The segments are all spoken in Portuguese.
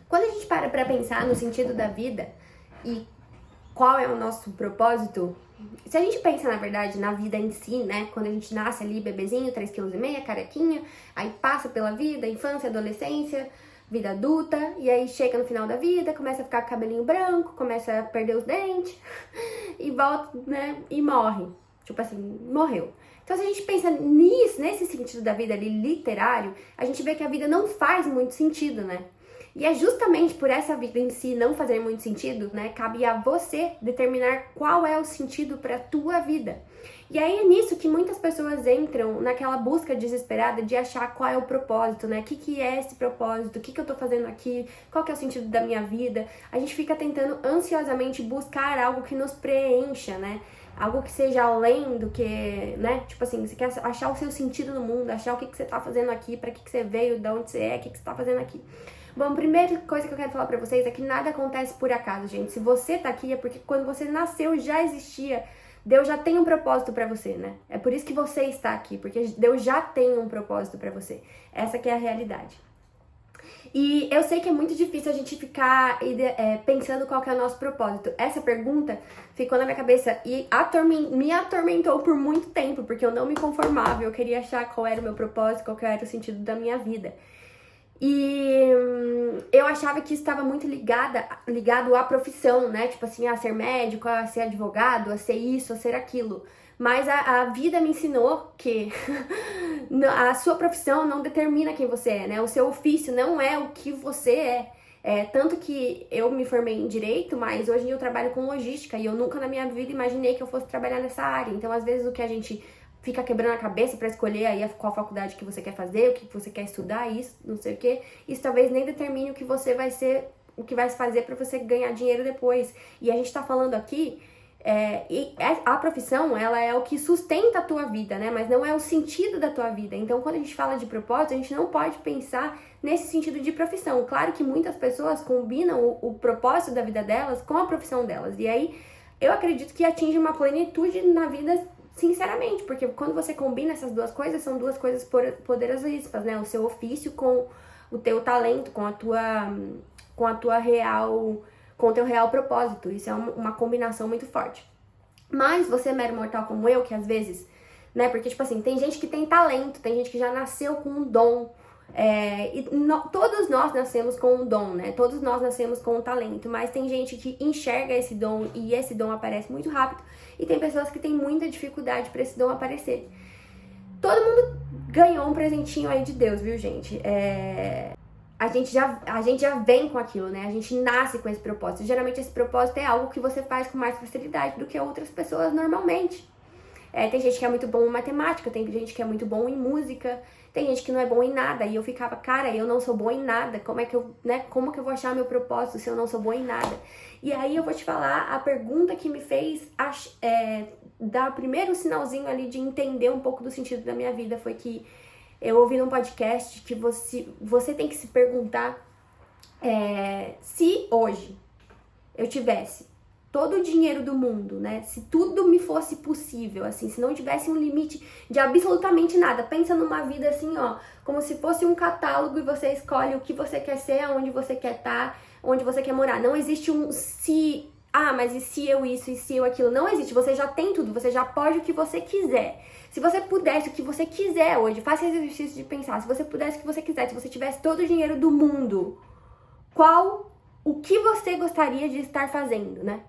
Quando a gente para pra pensar no sentido da vida e qual é o nosso propósito, se a gente pensa, na verdade, na vida em si, né? Quando a gente nasce ali, bebezinho, 3,5 kg, carequinha, aí passa pela vida, infância, adolescência, vida adulta, e aí chega no final da vida, começa a ficar com cabelinho branco, começa a perder os dentes, e volta, né? E morre. Tipo assim, morreu. Então, se a gente pensa nisso, nesse sentido da vida ali, literário, a gente vê que a vida não faz muito sentido, né? E é justamente por essa vida em si não fazer muito sentido, né? Cabe a você determinar qual é o sentido para a tua vida. E aí é nisso que muitas pessoas entram naquela busca desesperada de achar qual é o propósito, né? O que é esse propósito? O que eu tô fazendo aqui? Qual que é o sentido da minha vida? A gente fica tentando ansiosamente buscar algo que nos preencha, né? Algo que seja além do que, né? Tipo assim, você quer achar o seu sentido no mundo, achar o que você tá fazendo aqui, pra que você veio, de onde você é, o que você tá fazendo aqui. Bom, a primeira coisa que eu quero falar pra vocês é que nada acontece por acaso, gente. Se você tá aqui é porque quando você nasceu já existia, Deus já tem um propósito pra você, né? É por isso que você está aqui, porque Deus já tem um propósito pra você. Essa que é a realidade. E eu sei que é muito difícil a gente ficar pensando qual que é o nosso propósito. Essa pergunta ficou na minha cabeça e me atormentou por muito tempo, porque eu não me conformava, eu queria achar qual era o meu propósito, qual que era o sentido da minha vida. E eu achava que isso estava muito ligado à profissão, né? Tipo assim, a ser médico, a ser advogado, a ser isso, a ser aquilo. Mas a vida me ensinou que a sua profissão não determina quem você é, né? O seu ofício não é o que você é. Tanto que eu me formei em Direito, mas hoje eu trabalho com logística e eu nunca na minha vida imaginei que eu fosse trabalhar nessa área. Então, às vezes, o que a gente fica quebrando a cabeça para escolher aí qual faculdade que você quer fazer, o que você quer estudar, isso, não sei o quê, isso talvez nem determine o que você vai ser, o que vai fazer para você ganhar dinheiro depois. E a gente tá falando aqui, a profissão, ela é o que sustenta a tua vida, né? Mas não é o sentido da tua vida. Então, quando a gente fala de propósito, a gente não pode pensar nesse sentido de profissão. Claro que muitas pessoas combinam o propósito da vida delas com a profissão delas. E aí, eu acredito que atinge uma plenitude na vida, sinceramente, porque quando você combina essas duas coisas, são duas coisas poderosíssimas, né? O seu ofício com o teu talento, com o teu real propósito. Isso é uma combinação muito forte. Mas você é mero mortal como eu, que às vezes, né? Porque, tipo assim, tem gente que tem talento, tem gente que já nasceu com um dom. Todos nós nascemos com um dom, né? Todos nós nascemos com um talento, mas tem gente que enxerga esse dom e esse dom aparece muito rápido, e tem pessoas que têm muita dificuldade para esse dom aparecer. Todo mundo ganhou um presentinho aí de Deus, viu, gente? A gente já vem com aquilo, né? A gente nasce com esse propósito. Geralmente esse propósito é algo que você faz com mais facilidade do que outras pessoas normalmente. Tem gente que é muito bom em matemática, tem gente que é muito bom em música, tem gente que não é bom em nada. E eu ficava, cara, eu não sou bom em nada. Como que eu vou achar meu propósito se eu não sou bom em nada? E aí eu vou te falar, a pergunta que me fez dar o primeiro sinalzinho ali de entender um pouco do sentido da minha vida foi que eu ouvi num podcast que você tem que se perguntar se hoje eu tivesse todo o dinheiro do mundo, né? Se tudo me fosse possível, assim, se não tivesse um limite de absolutamente nada. Pensa numa vida assim, ó, como se fosse um catálogo e você escolhe o que você quer ser, aonde você quer estar, onde você quer morar. Não existe um se, mas e se eu isso, e se eu aquilo? Não existe, você já tem tudo, você já pode o que você quiser. Se você pudesse o que você quiser hoje, faça esse exercício de pensar, se você pudesse o que você quiser, se você tivesse todo o dinheiro do mundo, o que você gostaria de estar fazendo, né?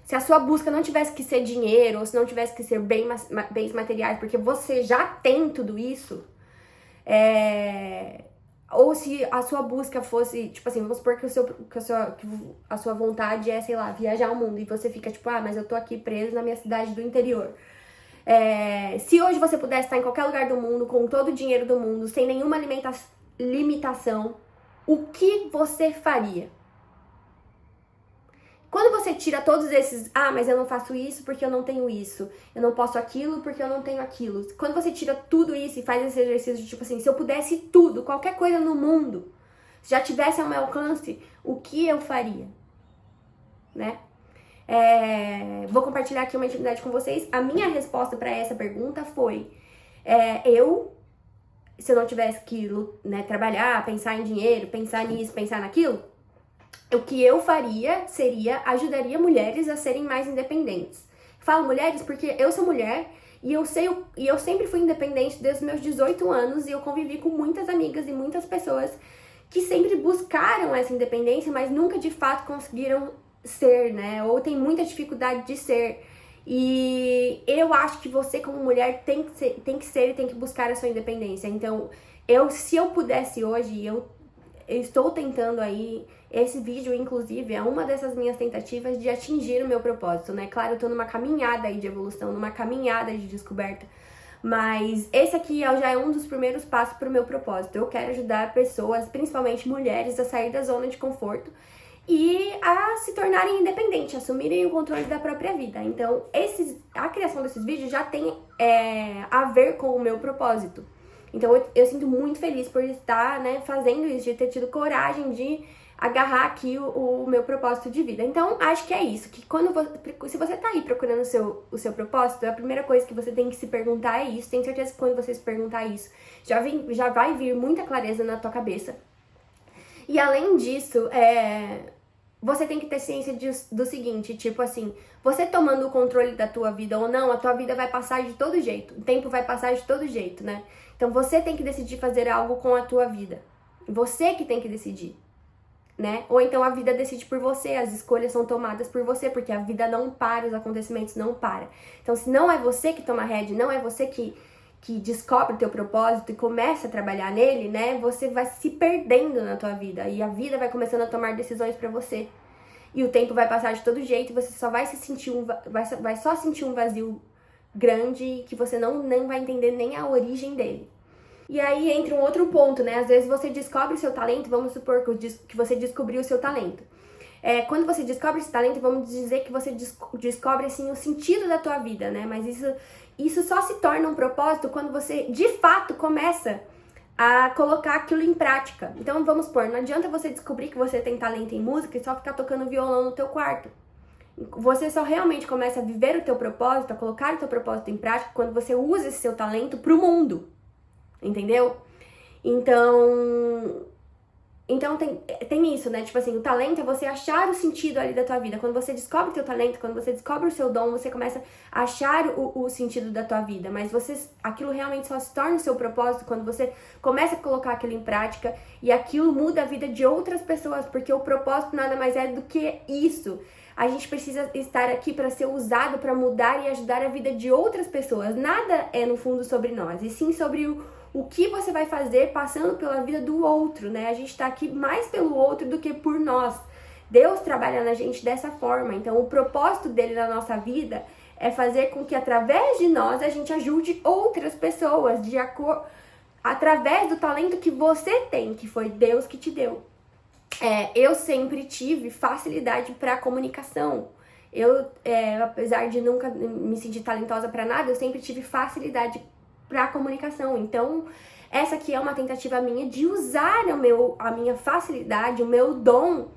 Se a sua busca não tivesse que ser dinheiro, ou se não tivesse que ser bens materiais, porque você já tem tudo isso, ou se a sua busca fosse, tipo assim, vamos supor que a sua vontade é, sei lá, viajar ao mundo, e você fica tipo, mas eu tô aqui preso na minha cidade do interior. Se hoje você pudesse estar em qualquer lugar do mundo, com todo o dinheiro do mundo, sem nenhuma limitação, o que você faria? Quando você tira todos esses, mas eu não faço isso porque eu não tenho isso, eu não posso aquilo porque eu não tenho aquilo. Quando você tira tudo isso e faz esse exercício de tipo assim, se eu pudesse tudo, qualquer coisa no mundo, se já tivesse ao meu alcance, o que eu faria? Né? Vou compartilhar aqui uma intimidade com vocês. A minha resposta para essa pergunta foi, se eu não tivesse que, né, trabalhar, pensar em dinheiro, pensar nisso, pensar naquilo, o que eu faria seria ajudaria mulheres a serem mais independentes. Falo mulheres porque eu sou mulher e eu sempre fui independente desde os meus 18 anos e eu convivi com muitas amigas e muitas pessoas que sempre buscaram essa independência, mas nunca de fato conseguiram ser, né? Ou tem muita dificuldade de ser. E eu acho que você, como mulher, tem que ser e tem que buscar a sua independência. Então, se eu pudesse hoje, eu estou tentando aí. Esse vídeo, inclusive, é uma dessas minhas tentativas de atingir o meu propósito, né? Claro, eu tô numa caminhada aí de evolução, numa caminhada de descoberta. Mas esse aqui já é um dos primeiros passos para o meu propósito. Eu quero ajudar pessoas, principalmente mulheres, a sair da zona de conforto e a se tornarem independentes, assumirem o controle da própria vida. Então, a criação desses vídeos já tem a ver com o meu propósito. Então, eu sinto muito feliz por estar, né, fazendo isso, de ter tido coragem de agarrar aqui o meu propósito de vida. Então, acho que é isso, que se você tá aí procurando o seu propósito, a primeira coisa que você tem que se perguntar é isso. Tenho certeza que quando você se perguntar isso, já vai vir muita clareza na tua cabeça. E além disso, você tem que ter ciência do seguinte, tipo assim, você tomando o controle da tua vida ou não, a tua vida vai passar de todo jeito, o tempo vai passar de todo jeito, né? Então você tem que decidir fazer algo com a tua vida, você que tem que decidir, né? Ou então a vida decide por você, as escolhas são tomadas por você, porque a vida não para, os acontecimentos não param. Então se não é você que toma a rédea, não é você que descobre o teu propósito e começa a trabalhar nele, né, você vai se perdendo na tua vida e a vida vai começando a tomar decisões pra você. E o tempo vai passar de todo jeito e você só vai vai só sentir um vazio grande que você nem vai entender nem a origem dele. E aí entra um outro ponto, né, às vezes você descobre o seu talento, vamos supor que você descobriu o seu talento. Quando você descobre esse talento, vamos dizer que você descobre, assim, o sentido da tua vida, né? Mas isso só se torna um propósito quando você, de fato, começa a colocar aquilo em prática. Então, vamos supor, não adianta você descobrir que você tem talento em música e só ficar tocando violão no teu quarto. Você só realmente começa a viver o teu propósito, a colocar o teu propósito em prática quando você usa esse seu talento pro mundo. Entendeu? Então tem isso, né? Tipo assim, o talento é você achar o sentido ali da tua vida. Quando você descobre o teu talento, quando você descobre o seu dom, você começa a achar o sentido da tua vida. Mas aquilo realmente só se torna o seu propósito quando você começa a colocar aquilo em prática e aquilo muda a vida de outras pessoas, porque o propósito nada mais é do que isso. A gente precisa estar aqui para ser usado para mudar e ajudar a vida de outras pessoas. Nada é no fundo sobre nós, e sim sobre o que você vai fazer passando pela vida do outro, né? A gente tá aqui mais pelo outro do que por nós. Deus trabalha na gente dessa forma. Então, o propósito dele na nossa vida é fazer com que através de nós a gente ajude outras pessoas através do talento que você tem, que foi Deus que te deu. Eu sempre tive facilidade para comunicação. Apesar de nunca me sentir talentosa para nada, eu sempre tive facilidade para comunicação. Então, essa aqui é uma tentativa minha de usar a minha facilidade, o meu dom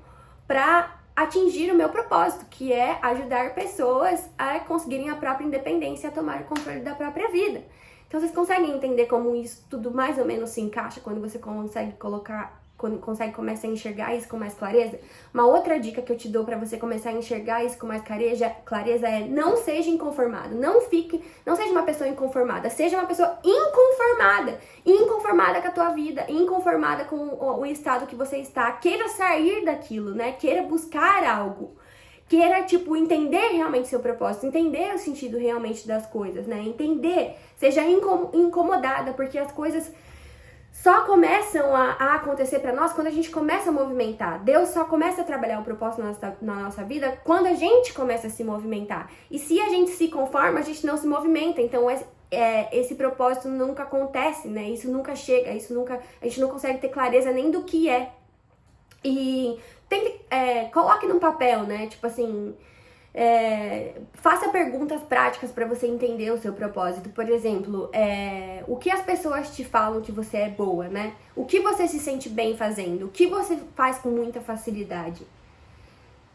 para atingir o meu propósito, que é ajudar pessoas a conseguirem a própria independência, a tomar o controle da própria vida. Então, vocês conseguem entender como isso tudo mais ou menos se encaixa quando você consegue começar a enxergar isso com mais clareza? Uma outra dica que eu te dou para você começar a enxergar isso com mais clareza é: não seja inconformado, não seja uma pessoa inconformada, seja uma pessoa inconformada com a tua vida, inconformada com o estado que você está. Queira sair daquilo, né? Queira buscar algo. Queira, entender realmente seu propósito, entender o sentido realmente das coisas, né? Seja incomodada, porque as coisas só começam a acontecer pra nós quando a gente começa a movimentar. Deus só começa a trabalhar o propósito na nossa vida quando a gente começa a se movimentar. E se a gente se conforma, a gente não se movimenta. Então, esse propósito nunca acontece, né? Isso nunca chega, a gente não consegue ter clareza nem do que é. E coloque num papel, né? Tipo assim, faça perguntas práticas para você entender o seu propósito. Por exemplo, o que as pessoas te falam que você é boa, né? O que você se sente bem fazendo? O que você faz com muita facilidade?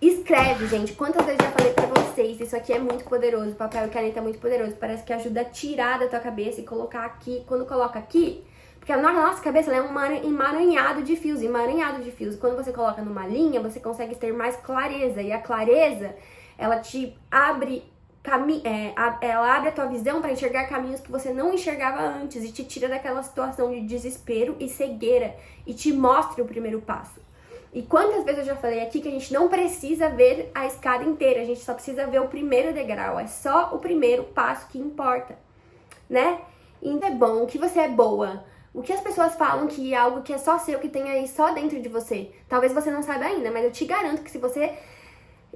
Escreve, gente. Quantas vezes eu já falei pra vocês, isso aqui é muito poderoso, papel e caneta é muito poderoso. Parece que ajuda a tirar da tua cabeça e colocar aqui. Quando coloca aqui, Porque a nossa cabeça ela é um emaranhado de fios, emaranhado de fios. Quando você coloca numa linha, você consegue ter mais clareza. E a clareza, ela te abre ela abre a tua visão para enxergar caminhos que você não enxergava antes e te tira daquela situação de desespero e cegueira e te mostra o primeiro passo. E quantas vezes eu já falei aqui que a gente não precisa ver a escada inteira, a gente só precisa ver o primeiro degrau, é só o primeiro passo que importa, né? E é bom, o que você é boa, o que as pessoas falam que é algo que é só seu, que tem aí só dentro de você. Talvez você não saiba ainda, mas eu te garanto que se você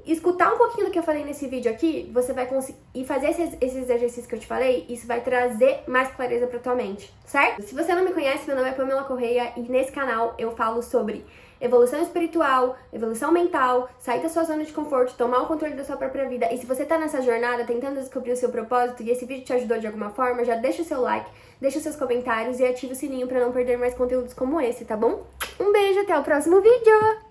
escutar um pouquinho do que eu falei nesse vídeo aqui, você vai conseguir fazer esses exercícios que eu te falei, isso vai trazer mais clareza pra tua mente, certo? Se você não me conhece, meu nome é Pamela Correia e nesse canal eu falo sobre evolução espiritual, evolução mental, sair da sua zona de conforto, tomar o controle da sua própria vida. E se você tá nessa jornada tentando descobrir o seu propósito e esse vídeo te ajudou de alguma forma, já deixa o seu like, deixa os seus comentários e ativa o sininho pra não perder mais conteúdos como esse, tá bom? Um beijo, até o próximo vídeo!